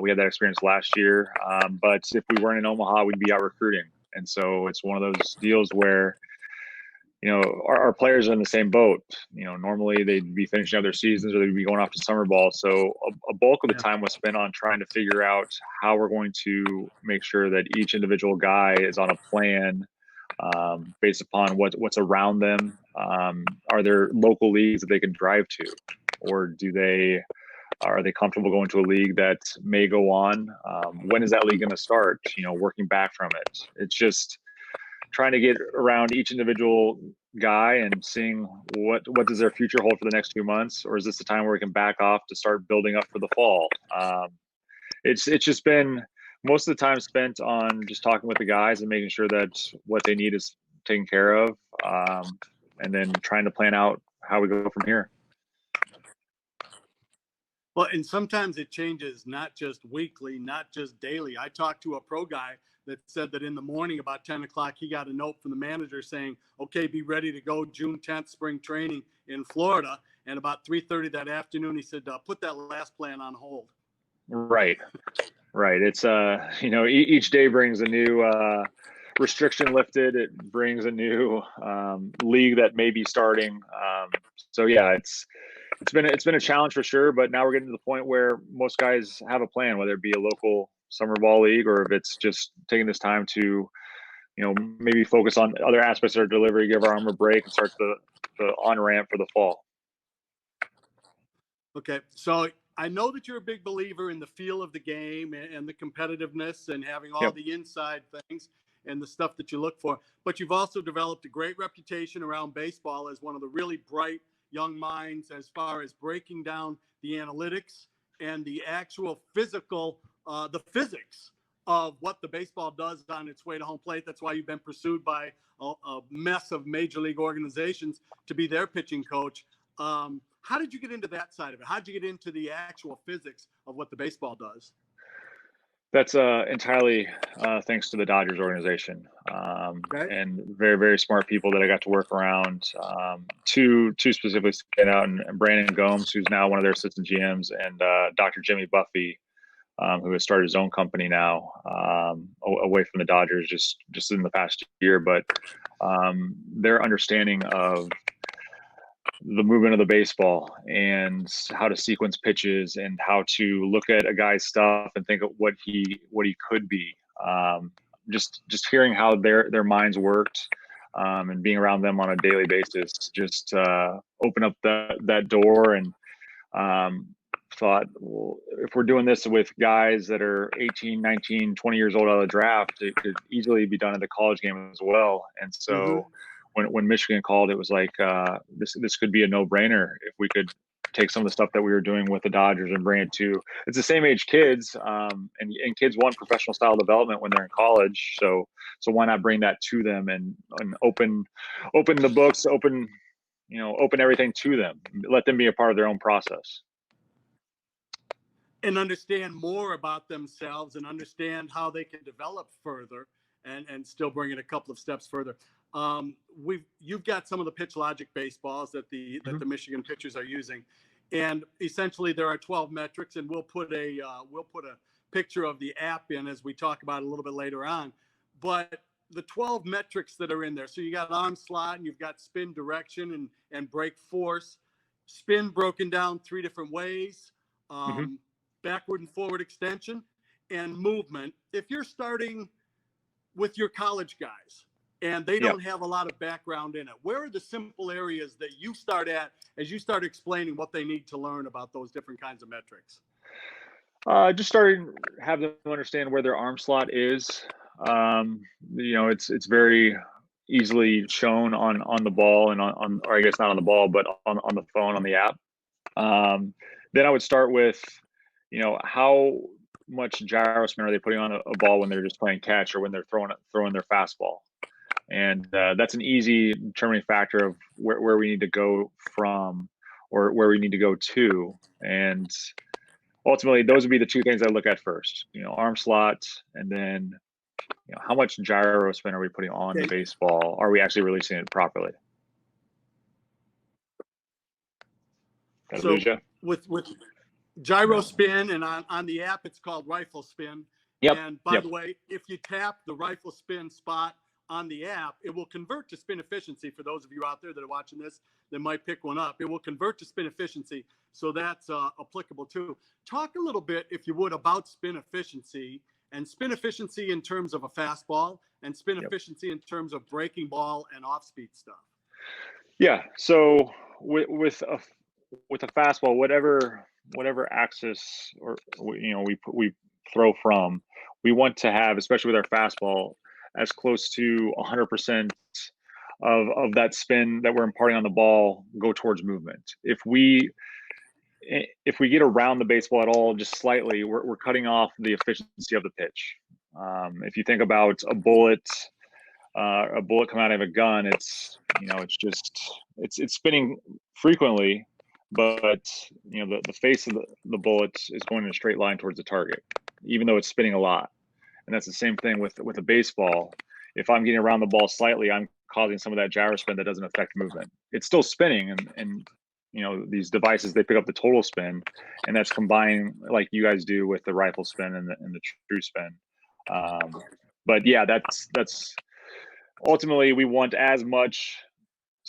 We had that experience last year, but if we weren't in Omaha, we'd be out recruiting. And so it's one of those deals where, our players are in the same boat. Normally they'd be finishing up their seasons or they'd be going off to summer ball. So a bulk of the time was spent on trying to figure out how we're going to make sure that each individual guy is on a plan based upon what's around them. Are there local leagues that they can drive to, or are they comfortable going to a league that may go on? When is that league going to start? Working back from it. It's just trying to get around each individual guy and seeing what does their future hold for the next 2 months, or is this the time where we can back off to start building up for the fall? It's just been most of the time spent on just talking with the guys and making sure that what they need is taken care of, and then trying to plan out how we go from here. Well, and sometimes it changes, not just weekly, not just daily. I talked to a pro guy that said that in the morning about 10 o'clock, he got a note from the manager saying, okay, be ready to go June 10th, spring training in Florida. And about 3:30 that afternoon, he said, put that last plan on hold. Right. It's, each day brings a new restriction lifted. It brings a new league that may be starting. So yeah, it's been a challenge for sure, but now we're getting to the point where most guys have a plan, whether it be a local summer ball league or if it's just taking this time to, maybe focus on other aspects of our delivery, give our arm a break, and start the on-ramp for the fall. Okay, so I know that you're a big believer in the feel of the game and the competitiveness and having all the inside things and the stuff that you look for, but you've also developed a great reputation around baseball as one of the really bright young minds as far as breaking down the analytics and the actual physical, the physics of what the baseball does on its way to home plate. That's why you've been pursued by a mess of major league organizations to be their pitching coach. How did you get into that side of it? How did you get into the actual physics of what the baseball does? That's entirely thanks to the Dodgers organization, and very, very smart people that I got to work around. Two specifically stand out, and Brandon Gomes, who's now one of their assistant GMs, and Dr. Jimmy Buffy, who has started his own company now, away from the Dodgers just in the past year. But their understanding of the movement of the baseball and how to sequence pitches and how to look at a guy's stuff and think of what he could be. Just hearing how their minds worked, and being around them on a daily basis, just open up that door, and thought, well, if we're doing this with guys that are 18, 19, 20 years old out of the draft, it could easily be done in the college game as well. And so when Michigan called, it was like, this could be a no-brainer if we could take some of the stuff that we were doing with the Dodgers and bring it to, it's the same age kids, and kids want professional style development when they're in college. So why not bring that to them and open the books, open everything to them, let them be a part of their own process. And understand more about themselves and understand how they can develop further and still bring it a couple of steps further. You've got some of the Pitchlogic baseballs that the Michigan pitchers are using, and essentially there are 12 metrics, and we'll put a picture of the app in as we talk about it a little bit later on. But the 12 metrics that are in there, so you got arm slot, and you've got spin direction and break force, spin broken down 3 different ways, backward and forward extension, and movement. If you're starting with your college guys and they don't have a lot of background in it, where are the simple areas that you start at as you start explaining what they need to learn about those different kinds of metrics? Just starting to have them understand where their arm slot is. It's very easily shown on the ball and on, or I guess not on the ball, but on the phone, on the app. Then I would start with, how much gyro spin are they putting on a ball when they're just playing catch or when they're throwing their fastball. And that's an easy determining factor of where we need to go from or where we need to go to. And ultimately, those would be the 2 things I look at first, arm slot, and then, how much gyro spin are we putting on the baseball? Are we actually releasing it properly? So with gyro spin, and on the app it's called rifle spin. Yep. And by the way, if you tap the rifle spin spot on the app, it will convert to spin efficiency. For those of you out there that are watching this that might pick one up, it will convert to spin efficiency. So that's applicable too. Talk a little bit, if you would, about spin efficiency, and spin efficiency in terms of a fastball, and spin efficiency in terms of breaking ball and off-speed stuff. Yeah. So with a fastball, whatever axis or we throw from, we want to have, especially with our fastball, as close to 100% of that spin that we're imparting on the ball go towards movement. If we get around the baseball at all, just slightly, we're cutting off the efficiency of the pitch. If you think about a bullet coming out of a gun, it's spinning frequently, but the face of the bullet is going in a straight line towards the target, even though it's spinning a lot. And that's the same thing with a baseball. If I'm getting around the ball slightly, I'm causing some of that gyro spin that doesn't affect movement. It's still spinning, and these devices, they pick up the total spin, and that's combined like you guys do with the rifle spin and the true spin. But yeah, that's ultimately, we want as much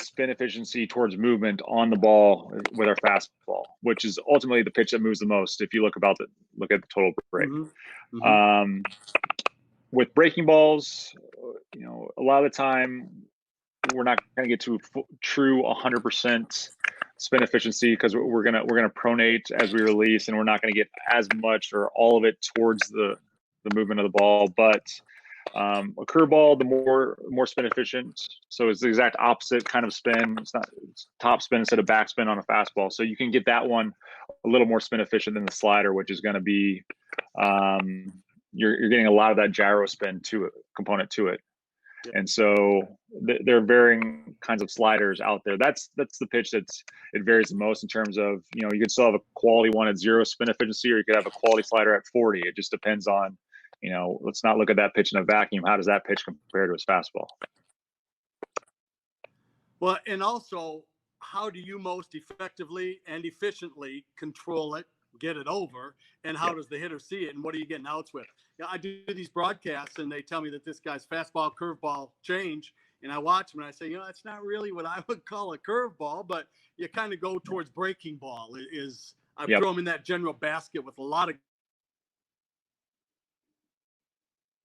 spin efficiency towards movement on the ball with our fastball, which is ultimately the pitch that moves the most. If you look at the total break. Mm-hmm. Mm-hmm. With breaking balls, a lot of the time we're not going to get to true 100% spin efficiency, because we're gonna pronate as we release, and we're not going to get as much or all of it towards the movement of the ball. But a curveball, the more spin efficient. So it's the exact opposite kind of spin. It's top spin instead of backspin on a fastball. So you can get that one a little more spin efficient than the slider, which is going to be you're getting a lot of that gyro spin component to it. And so there are varying kinds of sliders out there. That's the pitch it varies the most in terms of, you could still have a quality one at 0 spin efficiency, or you could have a quality slider at 40. It just depends on, let's not look at that pitch in a vacuum. How does that pitch compare to his fastball? Well, and also, how do you most effectively and efficiently control it, get it over, and how does the hitter see it, and what are you getting outs with? I do these broadcasts, and they tell me that this guy's fastball, curveball change, and I watch them, and I say, it's not really what I would call a curveball, but you kind of go towards breaking ball. I throw them in that general basket with a lot of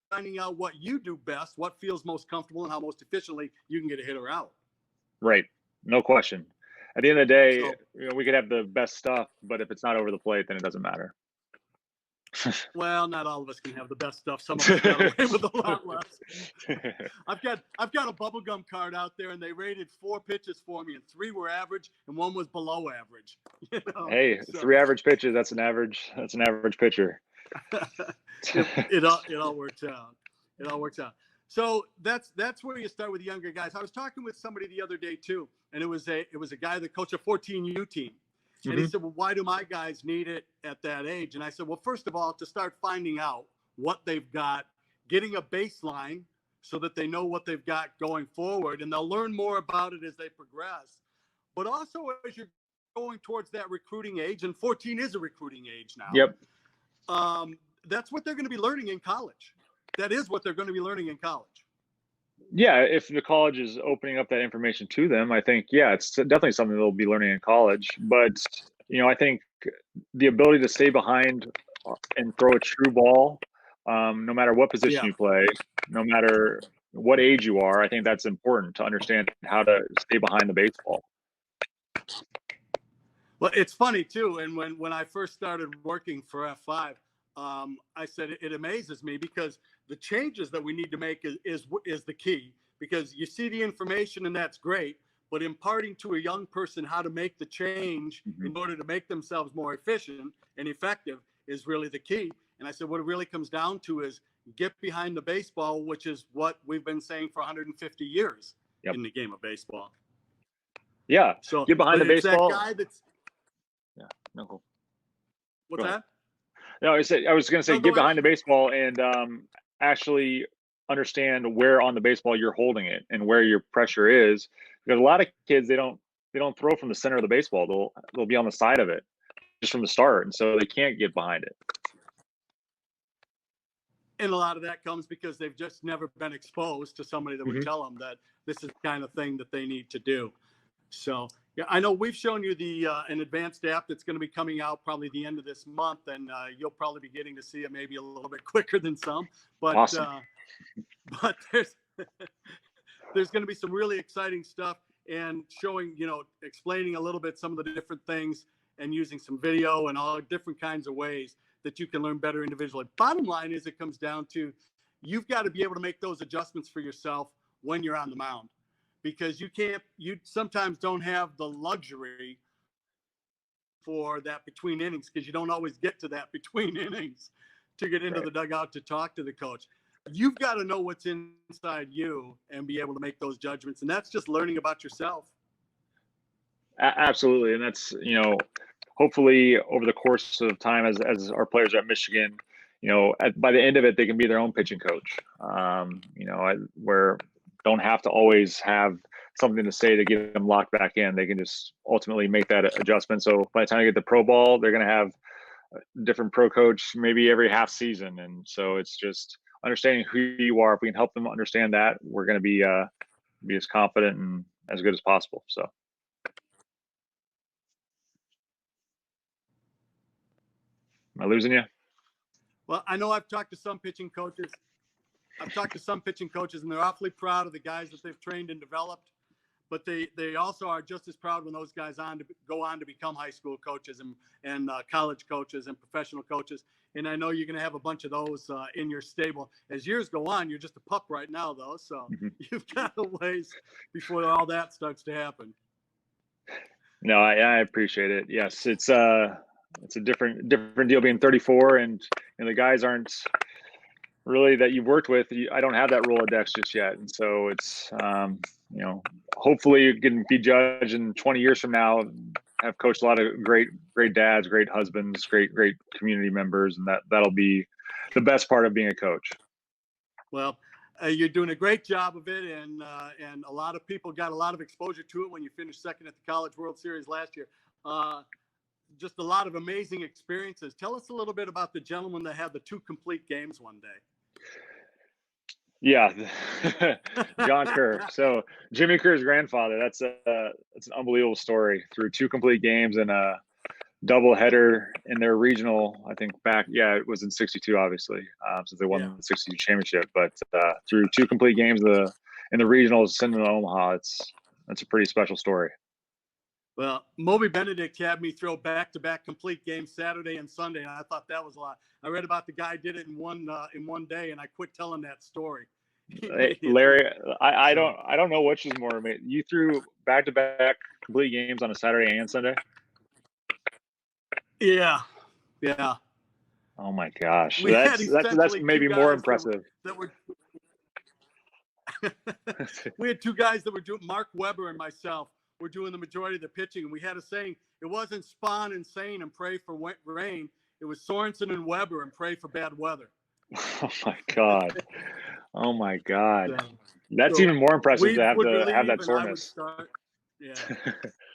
finding out what you do best, what feels most comfortable, and how most efficiently you can get a hitter out. Right. No question. At the end of the day, we could have the best stuff, but if it's not over the plate, then it doesn't matter. Well, not all of us can have the best stuff. Some of us got away with a lot less. I've got a bubblegum card out there, and they rated 4 pitches for me, and 3 were average, and 1 was below average. Hey, 3 average pitches. That's an average pitcher. It all works out. It all works out. So that's where you start with younger guys. I was talking with somebody the other day too, and it was a guy that coached a 14U team. And he said, well, why do my guys need it at that age? And I said, well, first of all, to start finding out what they've got, getting a baseline so that they know what they've got going forward, and they'll learn more about it as they progress. But also as you're going towards that recruiting age, and 14 is a recruiting age now. Yep. That's what they're going to be learning in college. That is what they're going to be learning in college. Yeah, if the college is opening up that information to them, I think, it's definitely something they'll be learning in college. But, I think the ability to stay behind and throw a true ball, no matter what position you play, no matter what age you are, I think that's important to understand how to stay behind the baseball. Well, it's funny, too. And when I first started working for F5, I said it amazes me because the changes that we need to make is the key, because you see the information and that's great, but imparting to a young person how to make the change in order to make themselves more efficient and effective is really the key. And I said what it really comes down to is get behind the baseball, which is what we've been saying for 150 years in the game of baseball. Yeah, so get behind the baseball. That guy that's cool. What's that? No, I was going to say, get behind the baseball and actually understand where on the baseball you're holding it and where your pressure is. Because a lot of kids, they don't throw from the center of the baseball. They'll be on the side of it. just from the start, and so they can't get behind it. And a lot of that comes because they've just never been exposed to somebody that would tell them that this is the kind of thing that they need to do. So, yeah, I know we've shown you the an advanced app that's going to be coming out probably the end of this month, and you'll probably be getting to see it maybe a little bit quicker than some. But awesome. But there's going to be some really exciting stuff, and showing, explaining a little bit some of the different things, and using some video and all different kinds of ways that you can learn better individually. Bottom line is, it comes down to, you've got to be able to make those adjustments for yourself when you're on the mound, because you sometimes don't have the luxury for that between innings, because you don't always get to that between innings to get into the dugout to talk to the coach. You've got to know what's inside you and be able to make those judgments. And that's just learning about yourself. Absolutely. And that's, hopefully over the course of time, as our players at Michigan, by the end of it, they can be their own pitching coach. Where don't have to always have something to say to get them locked back in. They can just ultimately make that adjustment. So by the time they get the pro ball, they're going to have a different pro coach maybe every half season. And so it's just understanding who you are. If we can help them understand that, we're going to be as confident and as good as possible. So. Am I losing you? Well, I know I've talked to some pitching coaches. And they're awfully proud of the guys that they've trained and developed. But they also are just as proud when those guys go on to become high school coaches and college coaches and professional coaches. And I know you're going to have a bunch of those in your stable. As years go on, you're just a pup right now, though. So you've got a ways before all that starts to happen. No, I appreciate it. Yes, it's a different deal being 34, and the guys aren't really that you've worked with. I don't have that Rolodex just yet, and so it's hopefully you can be judged in 20 years from now. Have coached a lot of great dads, great husbands, great community members, and that'll be the best part of being a coach. Well, you're doing a great job of it, and a lot of people got a lot of exposure to it when you finished second at the College World Series last year. Just a lot of amazing experiences. Tell us a little bit about the gentleman that had the 2 complete games one day. Yeah, John Kerr. So Jimmy Kerr's grandfather. That's an unbelievable story. Through 2 complete games and a double header in their regional. I think it was in '62, obviously, since they won the '62 championship. But through 2 complete games in the regionals, sending them to Omaha. That's a pretty special story. Well, Moby Benedict had me throw back-to-back complete games Saturday and Sunday, and I thought that was a lot. I read about the guy did it in one day, and I quit telling that story. Hey, Larry, I don't know which is more amazing. You threw back-to-back complete games on a Saturday and Sunday? Yeah. Oh my gosh, that's maybe more impressive. We had 2 guys that were doing, Mark Weber and myself. We're doing the majority of the pitching, and we had a saying: it wasn't spawn and Sane and pray for rain. It was Sorensen and Weber and pray for bad weather. Oh my God. Oh my God. That's even more impressive to have that soreness.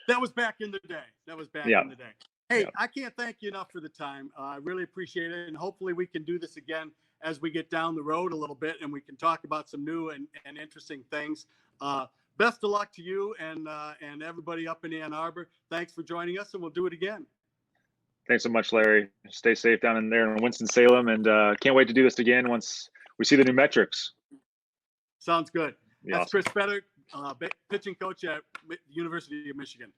That was back in the day. In the day. Hey, I can't thank you enough for the time. I really appreciate it. And hopefully we can do this again as we get down the road a little bit, and we can talk about some new and interesting things. Best of luck to you and everybody up in Ann Arbor. Thanks for joining us, and we'll do it again. Thanks so much, Larry. Stay safe down in there in Winston-Salem, and can't wait to do this again once we see the new metrics. Sounds good. Yeah, that's awesome. Chris Fetter, pitching coach at University of Michigan.